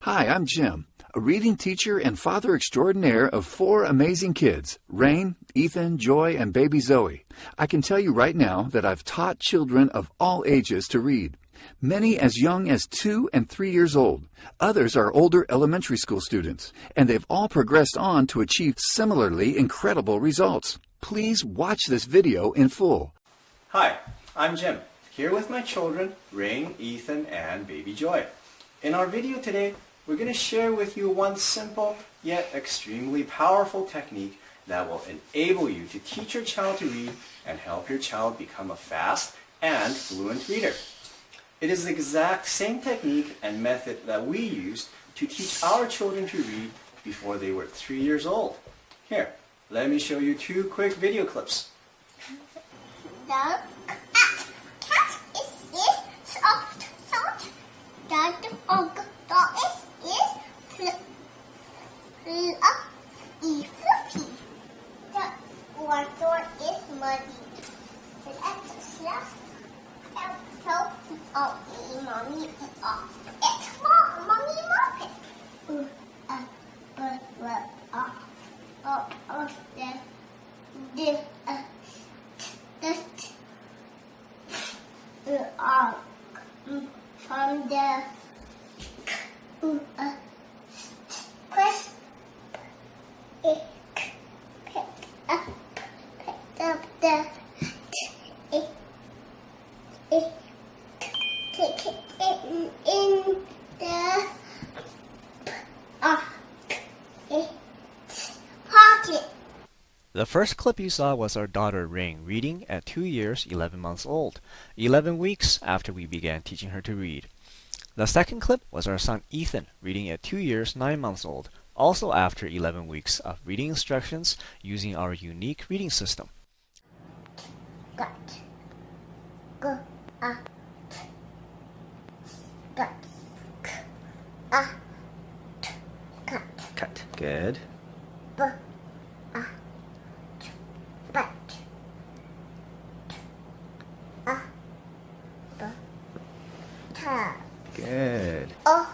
Hi, I'm Jim, a reading teacher and father extraordinaire of 4 amazing kids, Rain, Ethan, Joy, and baby Zoe. I can tell you right now that I've taught children of all ages to read. Many as young as 2 and 3 years old. Others are older elementary school students, and they've all progressed on to achieve similarly incredible results. Please watch this video in full. Hi, I'm Jim, here with my children, Rain, Ethan, and baby Joy. In our video today, we're going to share with you one simple yet extremely powerful technique that will enable you to teach your child to read and help your child become a fast and fluent reader. It is the exact same technique and method that we used to teach our children to read before they were 3 years old. Here, let me show you 2 quick video clips. The cat is soft. The dog is fluffy. The water is muddy. Let's just help mommy off. It's mommy mopping. From the crisp, pick up the take it in the pocket. The first clip you saw was our daughter Rain reading at 2 years, 11 months old, 11 weeks after we began teaching her to read. The second clip was our son Ethan reading at 2 years, 9 months old, also after 11 weeks of reading instructions using our unique reading system. Got. Got. Cut. Good. But. Good. Hot.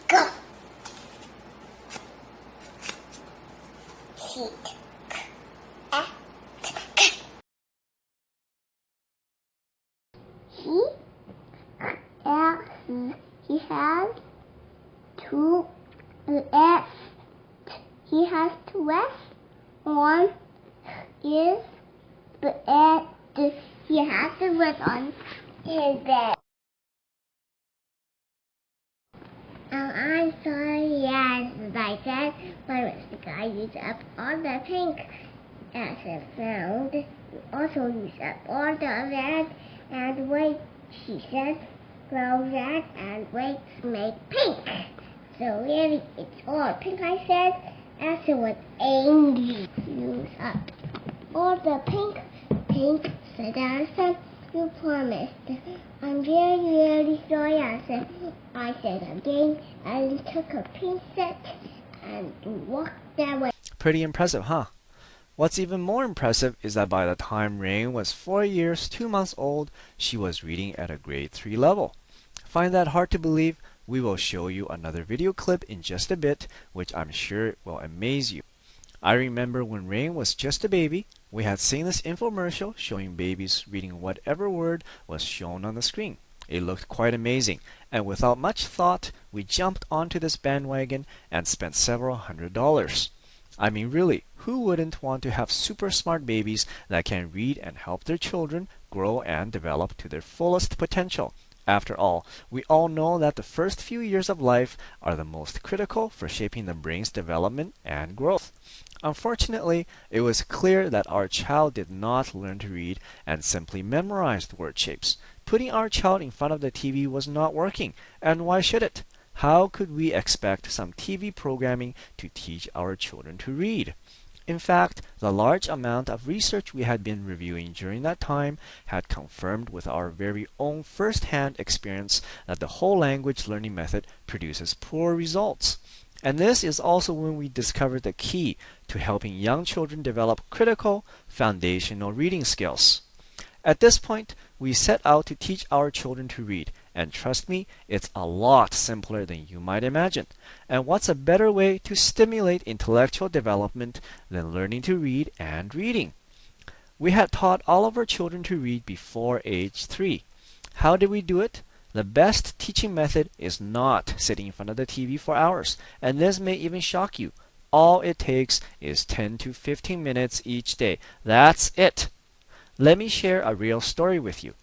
Go. Heat. He has two S. He has 2 S. One is he has the bed on his bed. I'm sorry, yes, as I said, my mistake. I used up all the pink as I found. You also used up all the red and white, she said. Well, red and white make pink. So really, it's all pink, I said. As I was angry. Use up all the pink, said Allison. You promised. I'm really sorry, I said again, and took a pink set and walked that way. Pretty impressive, huh? What's even more impressive is that by the time Rain was 4 years, 2 months old, she was reading at a grade 3 level. Find that hard to believe? We will show you another video clip in just a bit, which I'm sure will amaze you. I remember when Rain was just a baby, we had seen this infomercial showing babies reading whatever word was shown on the screen. It looked quite amazing, and without much thought, we jumped onto this bandwagon and spent several $100s. I mean, really, who wouldn't want to have super smart babies that can read and help their children grow and develop to their fullest potential? After all, we all know that the first few years of life are the most critical for shaping the brain's development and growth. Unfortunately, it was clear that our child did not learn to read and simply memorized word shapes. Putting our child in front of the TV was not working, and why should it? How could we expect some TV programming to teach our children to read? In fact, the large amount of research we had been reviewing during that time had confirmed with our very own first-hand experience that the whole language learning method produces poor results. And this is also when we discovered the key to helping young children develop critical, foundational reading skills. At this point, we set out to teach our children to read, and trust me, it's a lot simpler than you might imagine. And what's a better way to stimulate intellectual development than learning to read and reading? We had taught all of our children to read before age 3. How did we do it? The best teaching method is not sitting in front of the TV for hours, and this may even shock you. All it takes is 10 to 15 minutes each day. That's it. Let me share a real story with you.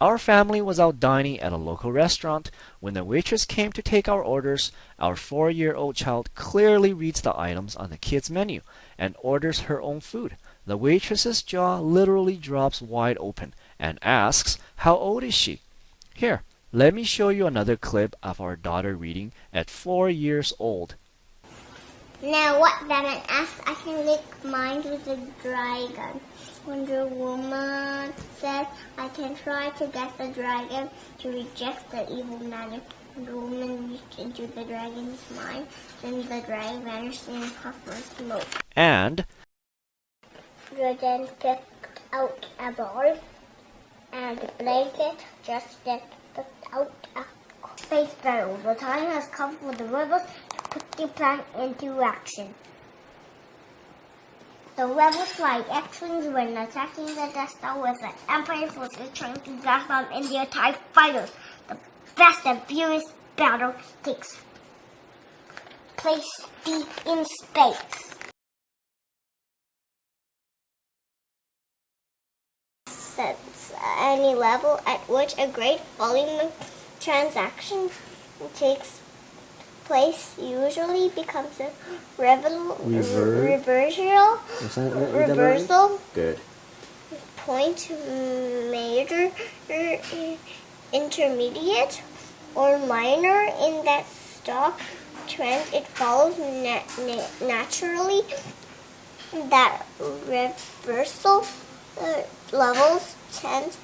Our family was out dining at a local restaurant. When the waitress came to take our orders, our 4-year-old child clearly reads the items on the kids' menu and orders her own food. The waitress's jaw literally drops wide open and asks, "How old is she?" Here, let me show you another clip of our daughter reading at 4 years old. Now what Batman asked, I can make mine with a dragon. Wonder Woman said, I can try to get the dragon to reject the evil magic. Wonder Woman reached into the dragon's mind, then the dragon vanished in a puff of smoke. And Dragon picked out a ball and a blanket, just then picked out a space battle. The time has come for the rebels to put the plan into action. The rebels fly X-Wings when attacking the Death Star with the Empire's forces trying to blast them in their TIE fighters. The fast and furious battle takes place deep in space. Since any level at which a great volume of transactions takes place usually becomes a reversal Good. point, major, intermediate, or minor in that stock trend. It follows naturally that reversal levels tend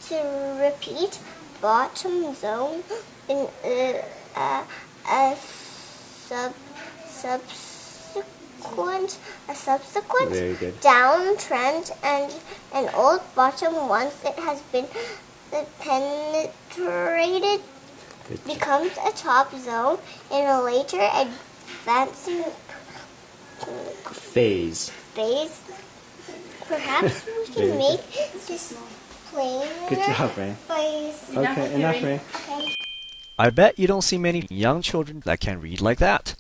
to repeat. Bottom zone in a subsequent downtrend, and an old bottom once it has been penetrated becomes a top zone in a later advancing Phase. Perhaps we can make this plainer. Good job, Ray. Okay, enough, Ray. Okay. I bet you don't see many young children that can read like that.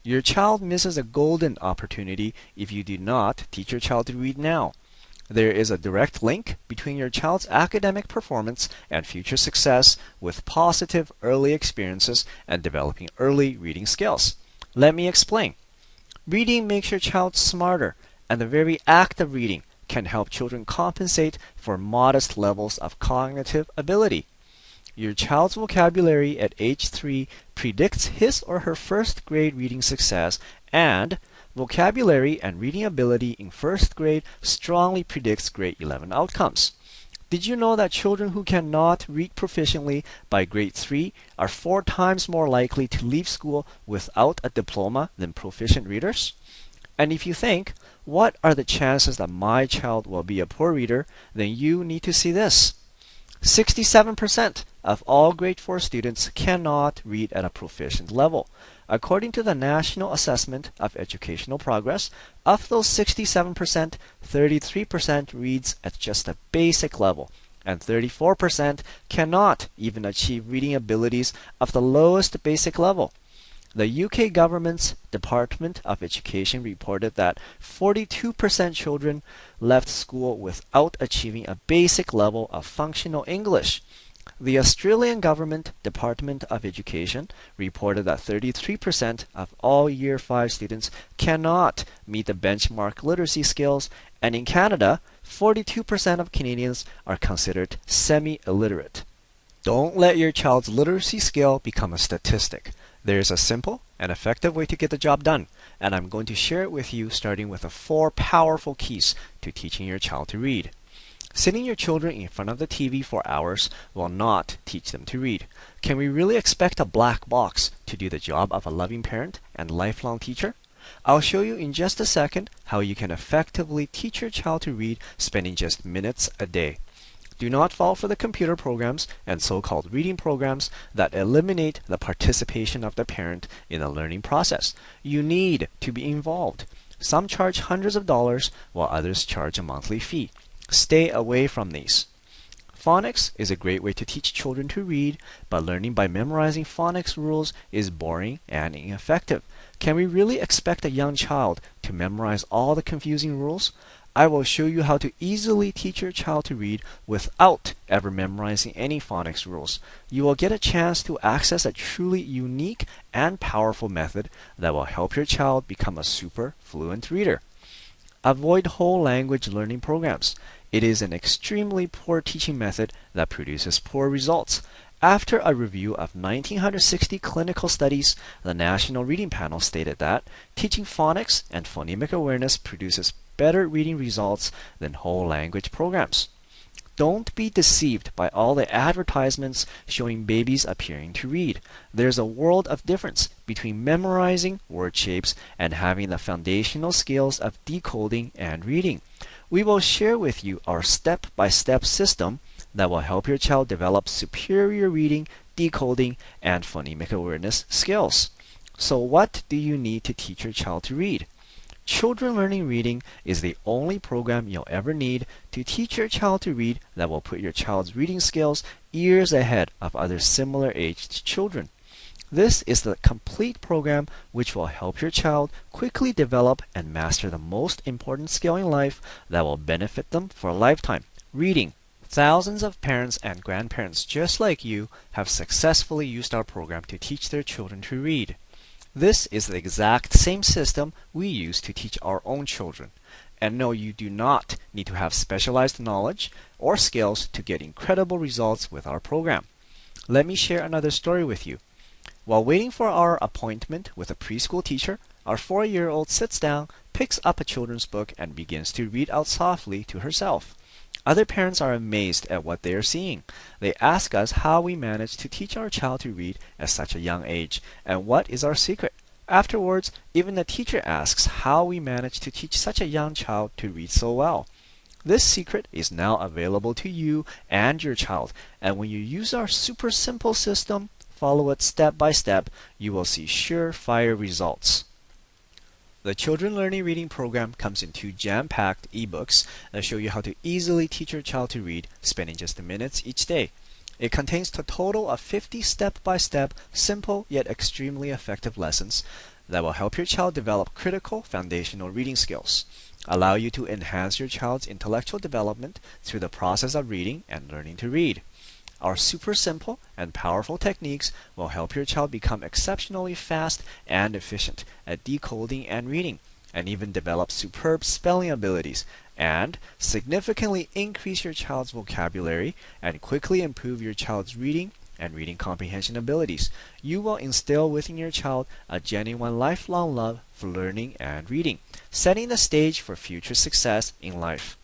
Your child misses a golden opportunity if you do not teach your child to read now. There is a direct link between your child's academic performance and future success with positive early experiences and developing early reading skills. Let me explain. Reading makes your child smarter, and the very act of reading can help children compensate for modest levels of cognitive ability. Your child's vocabulary at age 3 predicts his or her first grade reading success, and vocabulary and reading ability in first grade strongly predicts grade 11 outcomes. Did you know that children who cannot read proficiently by grade 3 are 4 times more likely to leave school without a diploma than proficient readers? And if you think, what are the chances that my child will be a poor reader, then you need to see this. 67% of all grade 4 students cannot read at a proficient level. According to the National Assessment of Educational Progress, of those 67%, 33% reads at just a basic level, and 34% cannot even achieve reading abilities of the lowest basic level. The UK government's Department of Education reported that 42% children left school without achieving a basic level of functional English. The Australian Government Department of Education reported that 33% of all Year 5 students cannot meet the benchmark literacy skills, and in Canada, 42% of Canadians are considered semi-illiterate. Don't let your child's literacy skill become a statistic. There is a simple an effective way to get the job done, and I'm going to share it with you starting with the 4 powerful keys to teaching your child to read. Sitting your children in front of the TV for hours will not teach them to read. Can we really expect a black box to do the job of a loving parent and lifelong teacher? I'll show you in just a second how you can effectively teach your child to read spending just minutes a day. Do not fall for the computer programs and so-called reading programs that eliminate the participation of the parent in the learning process. You need to be involved. Some charge hundreds of dollars while others charge a monthly fee. Stay away from these. Phonics is a great way to teach children to read, but learning by memorizing phonics rules is boring and ineffective. Can we really expect a young child to memorize all the confusing rules? I will show you how to easily teach your child to read without ever memorizing any phonics rules. You will get a chance to access a truly unique and powerful method that will help your child become a super fluent reader. Avoid whole language learning programs. It is an extremely poor teaching method that produces poor results. After a review of 1960 clinical studies, the National Reading Panel stated that teaching phonics and phonemic awareness produces better reading results than whole language programs. Don't be deceived by all the advertisements showing babies appearing to read. There's a world of difference between memorizing word shapes and having the foundational skills of decoding and reading. We will share with you our step-by-step system that will help your child develop superior reading, decoding, and phonemic awareness skills. So what do you need to teach your child to read? Children Learning Reading is the only program you'll ever need to teach your child to read that will put your child's reading skills years ahead of other similar aged children. This is the complete program which will help your child quickly develop and master the most important skill in life that will benefit them for a lifetime: reading. Thousands of parents and grandparents just like you have successfully used our program to teach their children to read. This is the exact same system we use to teach our own children. And no, you do not need to have specialized knowledge or skills to get incredible results with our program. Let me share another story with you. While waiting for our appointment with a preschool teacher, our 4-year-old sits down, picks up a children's book, and begins to read out softly to herself. Other parents are amazed at what they are seeing. They ask us how we manage to teach our child to read at such a young age, and what is our secret. Afterwards, even the teacher asks how we manage to teach such a young child to read so well. This secret is now available to you and your child, and when you use our super simple system, follow it step by step, you will see surefire results. The Children Learning Reading program comes in 2 jam-packed ebooks that show you how to easily teach your child to read, spending just minutes each day. It contains a total of 50 step-by-step, simple yet extremely effective lessons that will help your child develop critical foundational reading skills, allow you to enhance your child's intellectual development through the process of reading and learning to read. Our super simple and powerful techniques will help your child become exceptionally fast and efficient at decoding and reading, and even develop superb spelling abilities, and significantly increase your child's vocabulary and quickly improve your child's reading and reading comprehension abilities. You will instill within your child a genuine lifelong love for learning and reading, setting the stage for future success in life.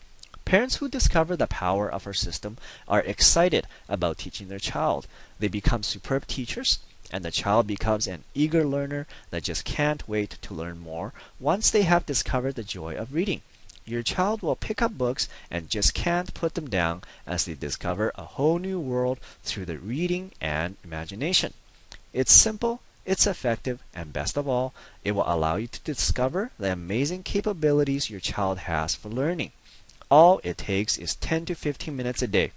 Parents who discover the power of our system are excited about teaching their child. They become superb teachers, and the child becomes an eager learner that just can't wait to learn more once they have discovered the joy of reading. Your child will pick up books and just can't put them down as they discover a whole new world through the reading and imagination. It's simple, it's effective, and best of all, it will allow you to discover the amazing capabilities your child has for learning. All it takes is 10 to 15 minutes a day,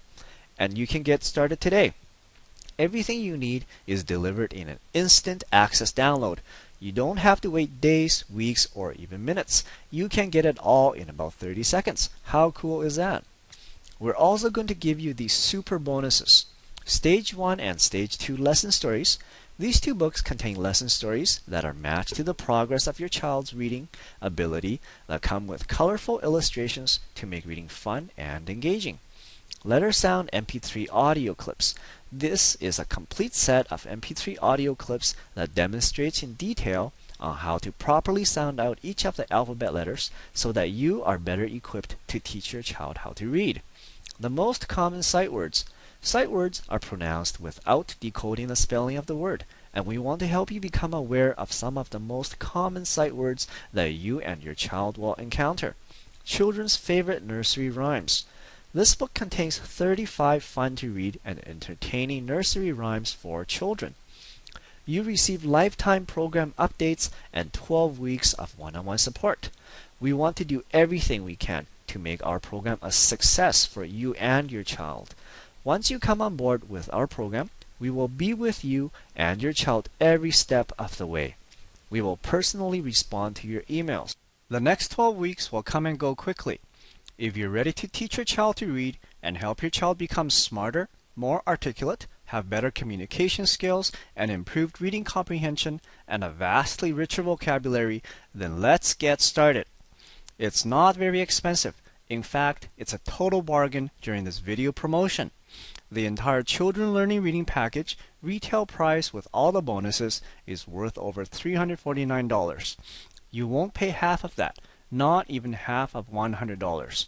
and you can get started today. Everything you need is delivered in an instant access download. You don't have to wait days, weeks, or even minutes. You can get it all in about 30 seconds. How cool is that? We're also going to give you these super bonuses. Stage 1 and Stage 2 lesson stories. These 2 books contain lesson stories that are matched to the progress of your child's reading ability that come with colorful illustrations to make reading fun and engaging. Letter Sound MP3 audio clips. This is a complete set of MP3 audio clips that demonstrates in detail on how to properly sound out each of the alphabet letters so that you are better equipped to teach your child how to read. The most common sight words. Sight words are pronounced without decoding the spelling of the word, and we want to help you become aware of some of the most common sight words that you and your child will encounter. Children's favorite nursery rhymes. This book contains 35 fun-to-read and entertaining nursery rhymes for children. You receive lifetime program updates and 12 weeks of one-on-one support. We want to do everything we can to make our program a success for you and your child. Once you come on board with our program, we will be with you and your child every step of the way. We will personally respond to your emails. The next 12 weeks will come and go quickly. If you're ready to teach your child to read and help your child become smarter, more articulate, have better communication skills, and improved reading comprehension, and a vastly richer vocabulary, then let's get started. It's not very expensive. In fact, it's a total bargain during this video promotion. The entire Children Learning Reading Package, retail price with all the bonuses, is worth over $349. You won't pay half of that, not even half of $100.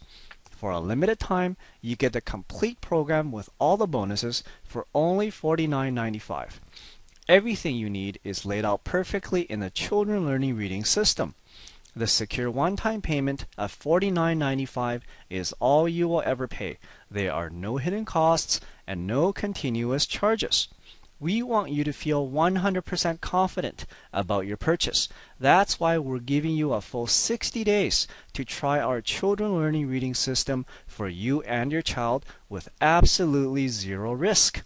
For a limited time, you get the complete program with all the bonuses for only $49.95. Everything you need is laid out perfectly in the Children Learning Reading system. The secure one-time payment of $49.95 is all you will ever pay. There are no hidden costs and no continuous charges. We want you to feel 100% confident about your purchase. That's why we're giving you a full 60 days to try our Children Learning Reading system for you and your child with absolutely zero risk.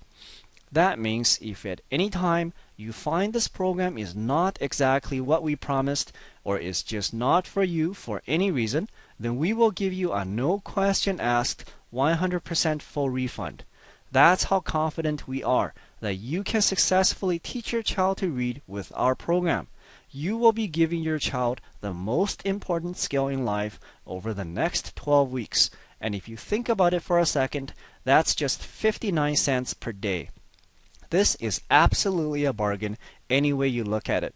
That means if at any time you find this program is not exactly what we promised or is just not for you for any reason, then we will give you a no question asked 100% full refund. That's how confident we are that you can successfully teach your child to read with our program. You will be giving your child the most important skill in life over the next 12 weeks. And if you think about it for a second, that's just 59 cents per day. This is absolutely a bargain any way you look at it.